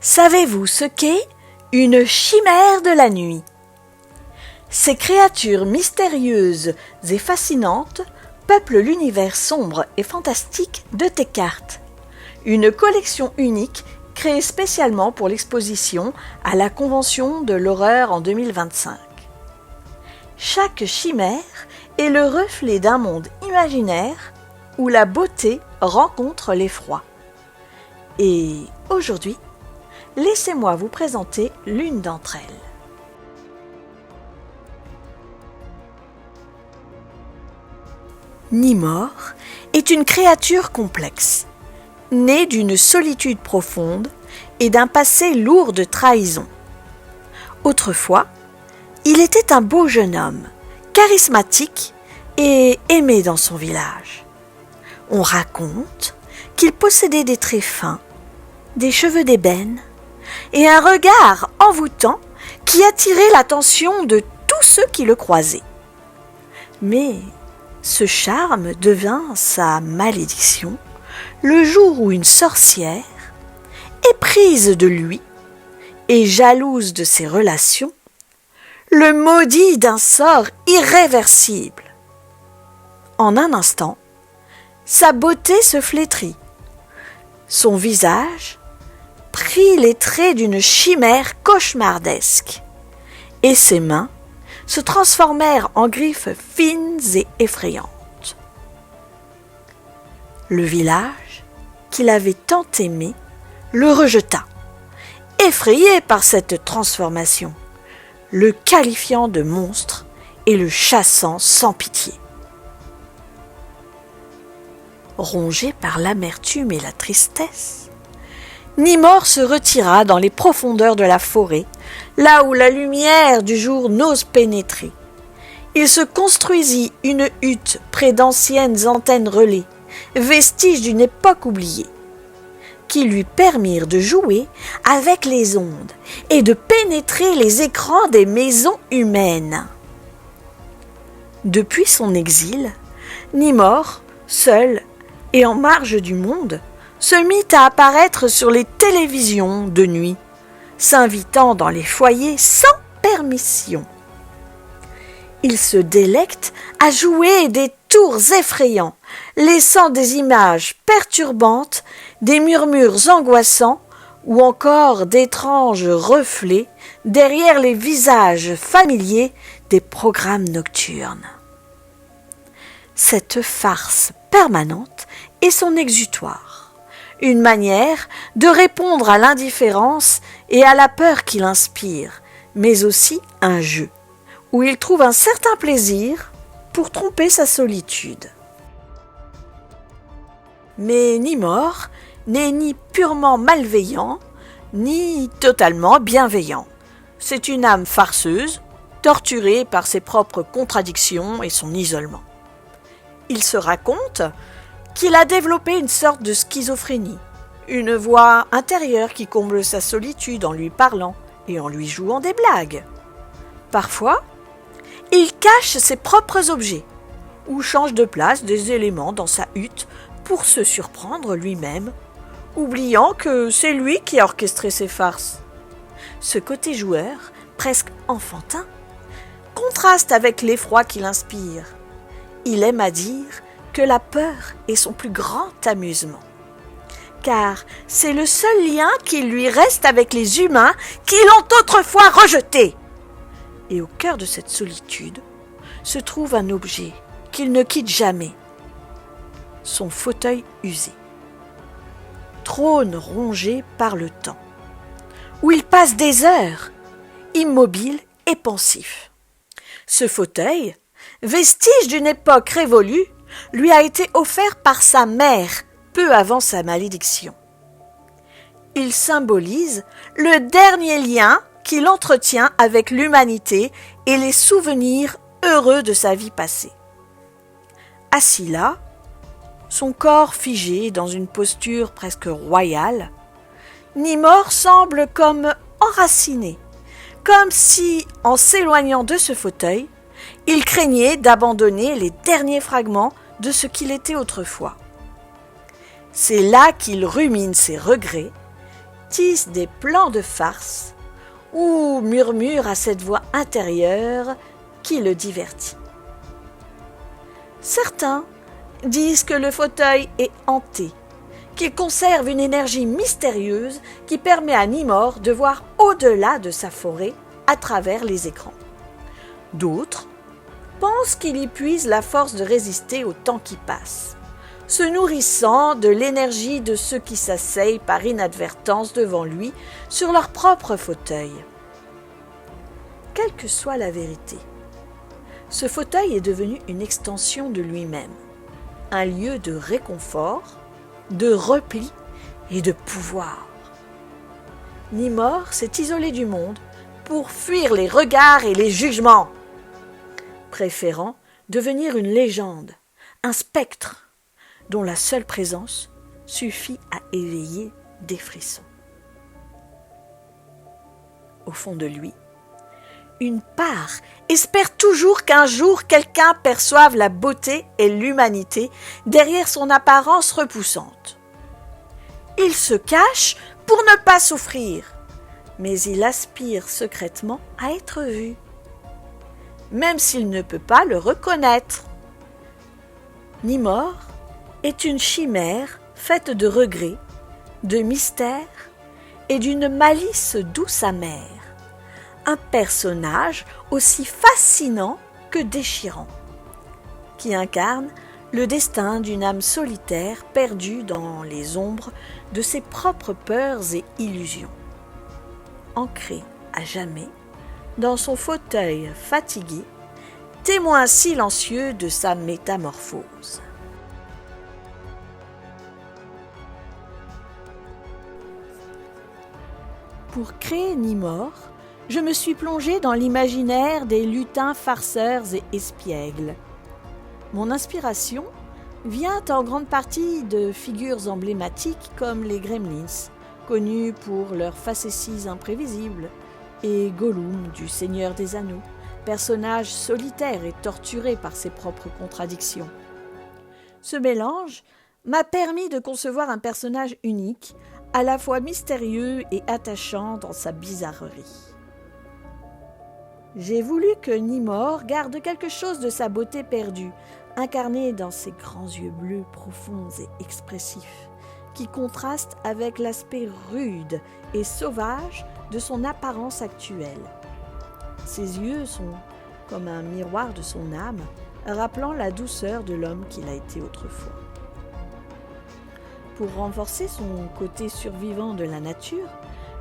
Savez-vous ce qu'est une chimère de la nuit? Ces créatures mystérieuses et fascinantes peuplent l'univers sombre et fantastique de Descartes, une collection unique créée spécialement pour l'exposition à la Convention de l'horreur en 2025. Chaque chimère est le reflet d'un monde imaginaire où la beauté rencontre l'effroi. Et aujourd'hui, laissez-moi vous présenter l'une d'entre elles. Nimor est une créature complexe, née d'une solitude profonde et d'un passé lourd de trahison. Autrefois, il était un beau jeune homme, charismatique et aimé dans son village. On raconte qu'il possédait des traits fins, des cheveux d'ébène et un regard envoûtant qui attirait l'attention de tous ceux qui le croisaient. Mais ce charme devint sa malédiction le jour où une sorcière, éprise de lui et jalouse de ses relations, le maudit d'un sort irréversible. En un instant, sa beauté se flétrit. Son visage prit les traits d'une chimère cauchemardesque et ses mains se transformèrent en griffes fines et effrayantes. Le village, qu'il avait tant aimé, le rejeta, effrayé par cette transformation, le qualifiant de monstre et le chassant sans pitié. Rongé par l'amertume et la tristesse, Nimor se retira dans les profondeurs de la forêt, là où la lumière du jour n'ose pénétrer. Il se construisit une hutte près d'anciennes antennes relais, vestiges d'une époque oubliée, qui lui permirent de jouer avec les ondes et de pénétrer les écrans des maisons humaines. Depuis son exil, Nimor, seul et en marge du monde, se mit à apparaître sur les télévisions de nuit, s'invitant dans les foyers sans permission. Il se délecte à jouer des tours effrayants, laissant des images perturbantes, des murmures angoissants ou encore d'étranges reflets derrière les visages familiers des programmes nocturnes. Cette farce permanente est son exutoire. Une manière de répondre à l'indifférence et à la peur qu'il inspire, mais aussi un jeu, où il trouve un certain plaisir pour tromper sa solitude. Mais Nimor n'est ni purement malveillant, ni totalement bienveillant. C'est une âme farceuse, torturée par ses propres contradictions et son isolement. Il se raconte qu'il a développé une sorte de schizophrénie, une voix intérieure qui comble sa solitude en lui parlant et en lui jouant des blagues. Parfois, il cache ses propres objets ou change de place des éléments dans sa hutte pour se surprendre lui-même, oubliant que c'est lui qui a orchestré ses farces. Ce côté joueur, presque enfantin, contraste avec l'effroi qu'il inspire. Il aime à dire que la peur est son plus grand amusement, car c'est le seul lien qui lui reste avec les humains qui l'ont autrefois rejeté. Et au cœur de cette solitude se trouve un objet qu'il ne quitte jamais, son fauteuil usé, trône rongé par le temps, où il passe des heures, immobile et pensif. Ce fauteuil, vestige d'une époque révolue, lui a été offert par sa mère peu avant sa malédiction. Il symbolise le dernier lien qu'il entretient avec l'humanité et les souvenirs heureux de sa vie passée. Assis là, son corps figé dans une posture presque royale, Nimor semble comme enraciné, comme si, en s'éloignant de ce fauteuil, il craignait d'abandonner les derniers fragments de ce qu'il était autrefois. C'est là qu'il rumine ses regrets, tisse des plans de farce ou murmure à cette voix intérieure qui le divertit. Certains disent que le fauteuil est hanté, qu'il conserve une énergie mystérieuse qui permet à Nimor de voir au-delà de sa forêt à travers les écrans. D'autres pensent qu'il y puise la force de résister au temps qui passe, se nourrissant de l'énergie de ceux qui s'asseyent par inadvertance devant lui sur leur propre fauteuil. Quelle que soit la vérité, ce fauteuil est devenu une extension de lui-même, un lieu de réconfort, de repli et de pouvoir. Nimor s'est isolé du monde pour fuir les regards et les jugements, préférant devenir une légende, un spectre dont la seule présence suffit à éveiller des frissons. Au fond de lui, une part espère toujours qu'un jour quelqu'un perçoive la beauté et l'humanité derrière son apparence repoussante. Il se cache pour ne pas souffrir, mais il aspire secrètement à être vu, même s'il ne peut pas le reconnaître. Nimor est une chimère faite de regrets, de mystères et d'une malice douce amère. Un personnage aussi fascinant que déchirant, qui incarne le destin d'une âme solitaire perdue dans les ombres de ses propres peurs et illusions. Ancré à jamais dans son fauteuil fatigué, témoin silencieux de sa métamorphose. Pour créer Nimor, je me suis plongée dans l'imaginaire des lutins farceurs et espiègles. Mon inspiration vient en grande partie de figures emblématiques comme les Gremlins, connus pour leurs facéties imprévisibles, et Gollum du Seigneur des Anneaux, personnage solitaire et torturé par ses propres contradictions. Ce mélange m'a permis de concevoir un personnage unique, à la fois mystérieux et attachant dans sa bizarrerie. J'ai voulu que Nimor garde quelque chose de sa beauté perdue, incarnée dans ses grands yeux bleus profonds et expressifs, qui contrastent avec l'aspect rude et sauvage de son apparence actuelle. Ses yeux sont comme un miroir de son âme, rappelant la douceur de l'homme qu'il a été autrefois. Pour renforcer son côté survivant de la nature,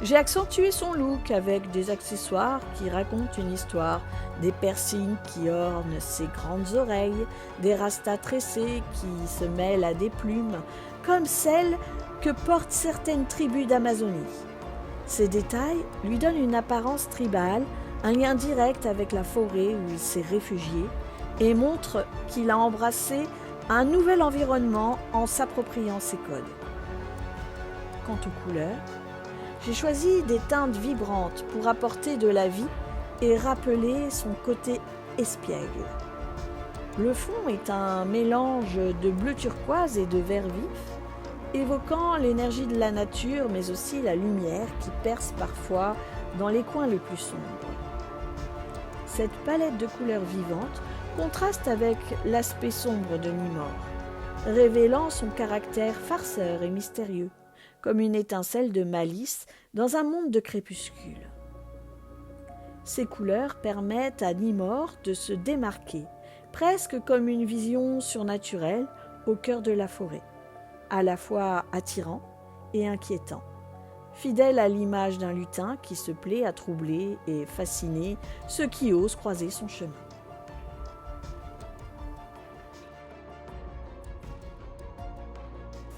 j'ai accentué son look avec des accessoires qui racontent une histoire, des piercings qui ornent ses grandes oreilles, des rastas tressés qui se mêlent à des plumes, comme celles que portent certaines tribus d'Amazonie. Ces détails lui donnent une apparence tribale, un lien direct avec la forêt où il s'est réfugié et montrent qu'il a embrassé un nouvel environnement en s'appropriant ses codes. Quant aux couleurs, j'ai choisi des teintes vibrantes pour apporter de la vie et rappeler son côté espiègle. Le fond est un mélange de bleu turquoise et de vert vif, évoquant l'énergie de la nature mais aussi la lumière qui perce parfois dans les coins les plus sombres. Cette palette de couleurs vivantes contraste avec l'aspect sombre de Nimor, révélant son caractère farceur et mystérieux, comme une étincelle de malice dans un monde de crépuscule. Ces couleurs permettent à Nimor de se démarquer, presque comme une vision surnaturelle au cœur de la forêt, à la fois attirant et inquiétant, fidèle à l'image d'un lutin qui se plaît à troubler et fasciner ceux qui osent croiser son chemin.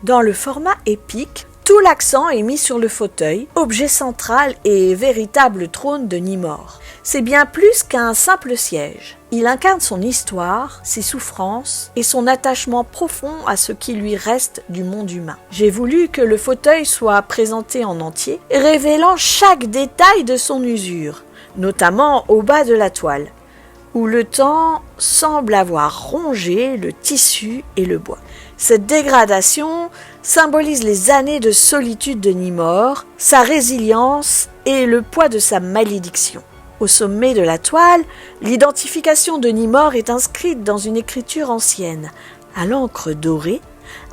Dans le format épique, tout l'accent est mis sur le fauteuil, objet central et véritable trône de Nimor. C'est bien plus qu'un simple siège. Il incarne son histoire, ses souffrances et son attachement profond à ce qui lui reste du monde humain. J'ai voulu que le fauteuil soit présenté en entier, révélant chaque détail de son usure, notamment au bas de la toile. où le temps semble avoir rongé le tissu et le bois. Cette dégradation symbolise les années de solitude de Nimrod, sa résilience et le poids de sa malédiction. Au sommet de la toile, l'identification de Nimrod est inscrite dans une écriture ancienne, à l'encre dorée,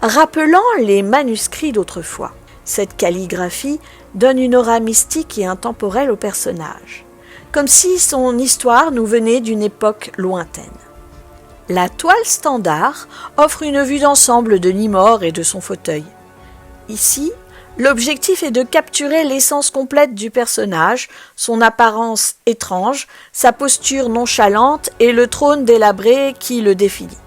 rappelant les manuscrits d'autrefois. Cette calligraphie donne une aura mystique et intemporelle au personnage, comme si son histoire nous venait d'une époque lointaine. La toile standard offre une vue d'ensemble de Nimrod et de son fauteuil. Ici, l'objectif est de capturer l'essence complète du personnage, son apparence étrange, sa posture nonchalante et le trône délabré qui le définit.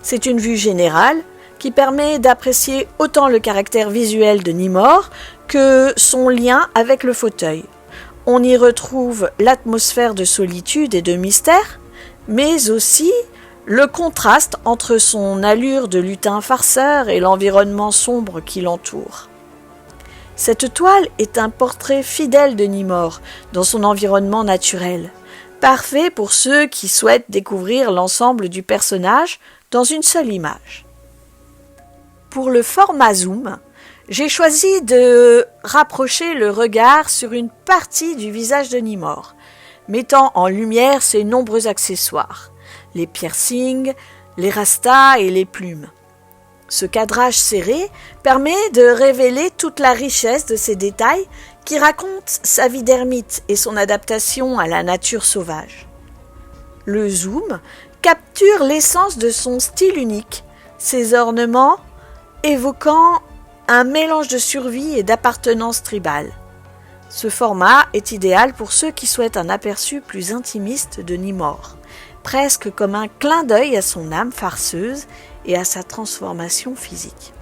C'est une vue générale qui permet d'apprécier autant le caractère visuel de Nimrod que son lien avec le fauteuil. On y retrouve l'atmosphère de solitude et de mystère, mais aussi le contraste entre son allure de lutin farceur et l'environnement sombre qui l'entoure. Cette toile est un portrait fidèle de Nimrod dans son environnement naturel, parfait pour ceux qui souhaitent découvrir l'ensemble du personnage dans une seule image. Pour le format zoom, j'ai choisi de rapprocher le regard sur une partie du visage de Nimrod, mettant en lumière ses nombreux accessoires, les piercings, les rastas et les plumes. Ce cadrage serré permet de révéler toute la richesse de ces détails qui racontent sa vie d'ermite et son adaptation à la nature sauvage. Le zoom capture l'essence de son style unique, ses ornements évoquant un mélange de survie et d'appartenance tribale. Ce format est idéal pour ceux qui souhaitent un aperçu plus intimiste de Nimrod, presque comme un clin d'œil à son âme farceuse et à sa transformation physique.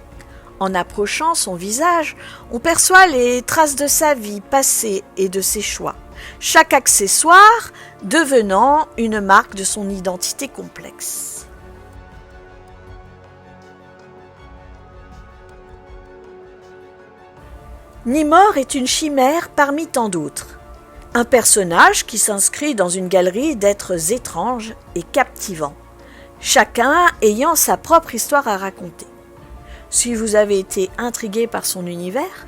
En approchant son visage, on perçoit les traces de sa vie passée et de ses choix, chaque accessoire devenant une marque de son identité complexe. Nimrod est une chimère parmi tant d'autres, un personnage qui s'inscrit dans une galerie d'êtres étranges et captivants, chacun ayant sa propre histoire à raconter. Si vous avez été intrigué par son univers,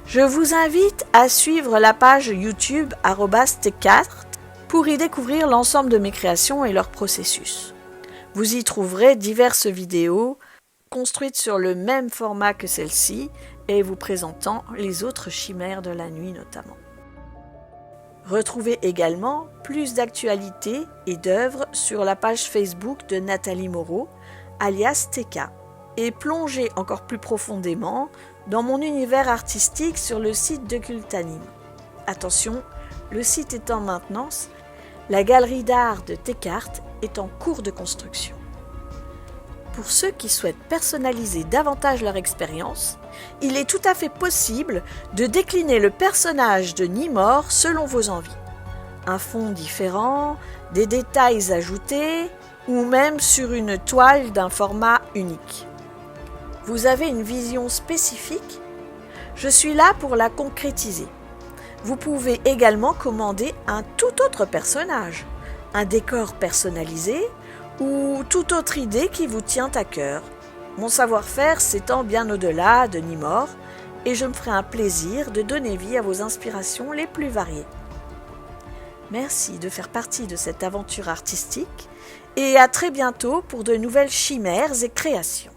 je vous invite à suivre la page YouTube @Tekart pour y découvrir l'ensemble de mes créations et leur processus. Vous y trouverez diverses vidéos construites sur le même format que celle-ci et vous présentant les autres chimères de la nuit notamment. Retrouvez également plus d'actualités et d'œuvres sur la page Facebook de Nathalie Moreau, alias Teka, et plongez encore plus profondément dans mon univers artistique sur le site de Cultanime. Attention, le site est en maintenance, la galerie d'art de Tekart est en cours de construction. Pour ceux qui souhaitent personnaliser davantage leur expérience, il est tout à fait possible de décliner le personnage de Nimrod selon vos envies. Un fond différent, des détails ajoutés ou même sur une toile d'un format unique. Vous avez une vision spécifique? Je suis là pour la concrétiser. Vous pouvez également commander un tout autre personnage, un décor personnalisé ou toute autre idée qui vous tient à cœur. Mon savoir-faire s'étend bien au-delà de Nimrod et je me ferai un plaisir de donner vie à vos inspirations les plus variées. Merci de faire partie de cette aventure artistique et à très bientôt pour de nouvelles chimères et créations.